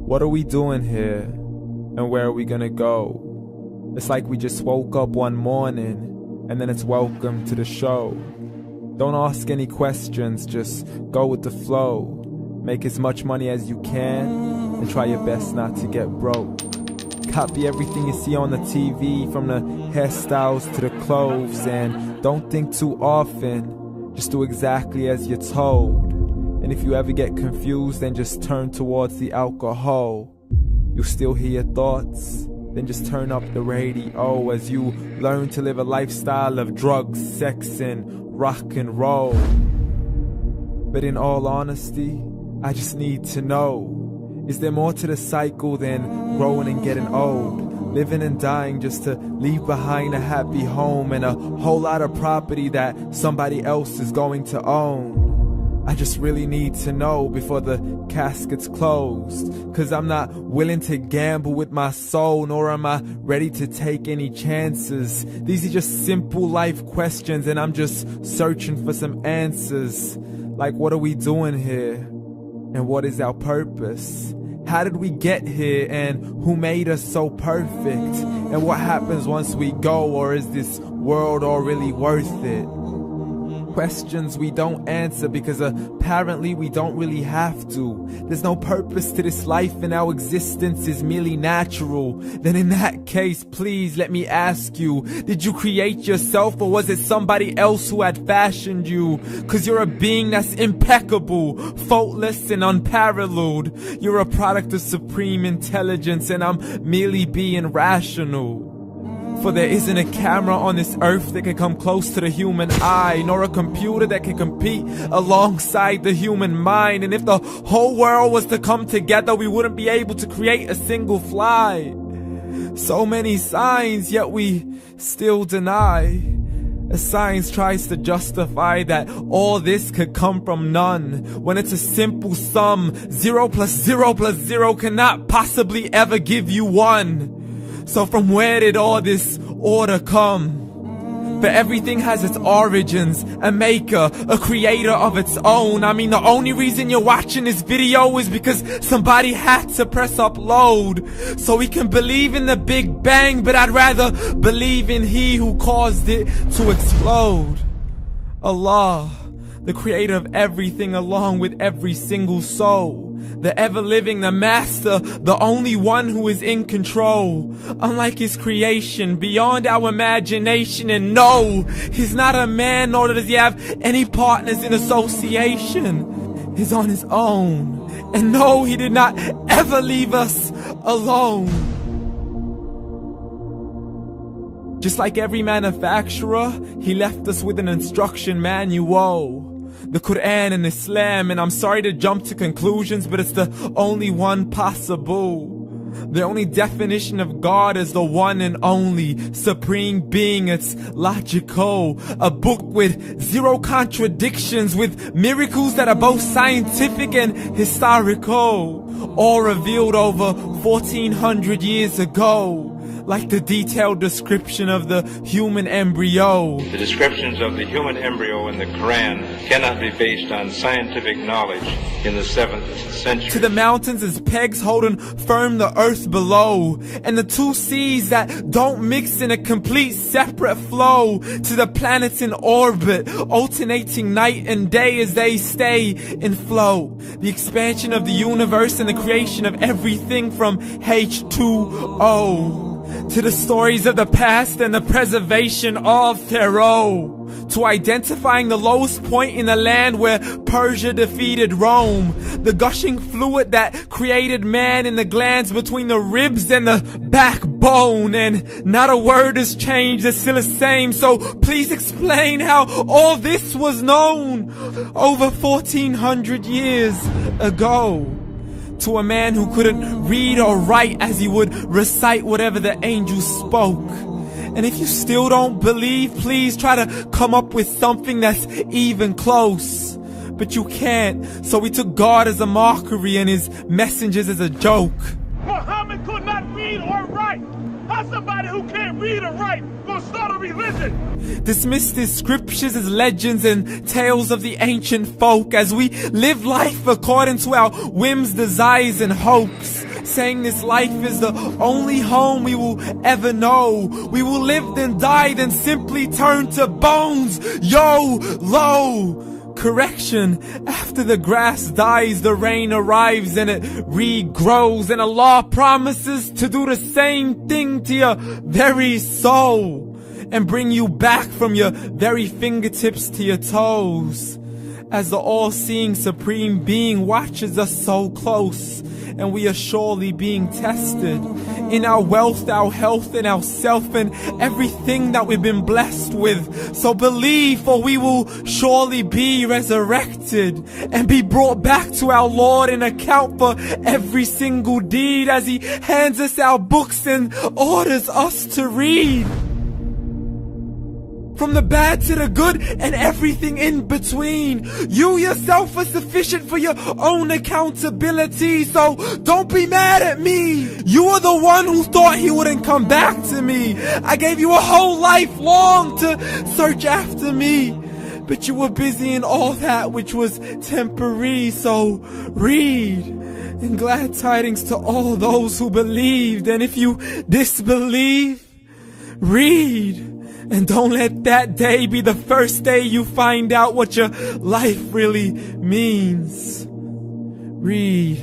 What are we doing here? And where are we gonna go? It's like we just woke up one morning, and then it's welcome to the show. Don't ask any questions, just go with the flow. Make as much money as you can, and try your best not to get broke. Copy everything you see on the TV, from the hairstyles to the clothes, and don't think too often, just do exactly as you're told. And if you ever get confused, then just turn towards the alcohol. You'll still hear your thoughts, then just turn up the radio as you learn to live a lifestyle of drugs, sex, and rock and roll. But in all honesty, I just need to know, is there more to the cycle than growing and getting old? Living and dying just to leave behind a happy home and a whole lot of property that somebody else is going to own. I just really need to know before the casket's closed, 'cause I'm not willing to gamble with my soul, nor am I ready to take any chances. These are just simple life questions, and I'm just searching for some answers. Like, what are we doing here? And what is our purpose? How did we get here, and who made us so perfect? And what happens once we go, or is this world all really worth it? Questions we don't answer because apparently we don't really have to. There's no purpose to this life and our existence is merely natural. Then in that case, please let me ask you, did you create yourself, or was it somebody else who had fashioned you? 'Cause you're a being that's impeccable, faultless and unparalleled. You're a product of supreme intelligence, and I'm merely being rational. For there isn't a camera on this earth that can come close to the human eye, nor a computer that can compete alongside the human mind. And if the whole world was to come together, we wouldn't be able to create a single fly. So many signs, yet we still deny. As science tries to justify that all this could come from none, when it's a simple sum. 0 plus 0 plus 0 cannot possibly ever give you 1. So from where did all this order come? For everything has its origins, a maker, a creator of its own. I mean, the only reason you're watching this video is because somebody had to press upload. So we can believe in the Big Bang, but I'd rather believe in He who caused it to explode. Allah, the creator of everything along with every single soul. The ever-living, the master, the only one who is in control. Unlike his creation, beyond our imagination. And no, he's not a man, nor does he have any partners in association. He's on his own. And no, he did not ever leave us alone. Just like every manufacturer, he left us with an instruction manual. The Quran and Islam, and I'm sorry to jump to conclusions, but it's the only one possible. The only definition of God is the one and only supreme being. It's logical, a book with 0 contradictions, with miracles that are both scientific and historical, all revealed over 1400 years ago. Like the detailed description of the human embryo. The descriptions of the human embryo in the Quran cannot be based on scientific knowledge in the 7th century. To the mountains as pegs holding firm the earth below, and the 2 seas that don't mix in a complete separate flow. To the planets in orbit, alternating night and day as they stay in flow. The expansion of the universe and the creation of everything from H2O. To the stories of the past and the preservation of Pharaoh. To identifying the lowest point in the land where Persia defeated Rome. The gushing fluid that created man in the glands between the ribs and the backbone. And not a word has changed, it's still the same. So please explain how all this was known over 1400 years ago. To a man who couldn't read or write, as he would recite whatever the angels spoke. And if you still don't believe, please try to come up with something that's even close. But you can't, so we took God as a mockery and his messengers as a joke. Muhammad could not read or write. How's somebody who can't read or write gonna start a religion? Dismiss his scriptures as legends and tales of the ancient folk, as we live life according to our whims, desires, and hopes. saying this life is the only home we will ever know. We will live then die, then simply turn to bones. YOLO! Correction, after the grass dies, the rain arrives and it regrows, and Allah promises to do the same thing to your very soul and bring you back from your very fingertips to your toes, as the all-seeing supreme being watches us so close, and we are surely being tested in our wealth, our health, and our self, and everything that we've been blessed with. So believe, for we will surely be resurrected and be brought back to our Lord and account for every single deed, as He hands us our books and orders us to read. From the bad to the good and everything in between. You yourself are sufficient for your own accountability, so don't be mad at me. You are the one who thought He wouldn't come back to me. I gave you a whole life long to search after me, but you were busy in all that which was temporary. So read, and glad tidings to all those who believed. And if you disbelieve, read. And don't let that day be the first day you find out what your life really means. Read.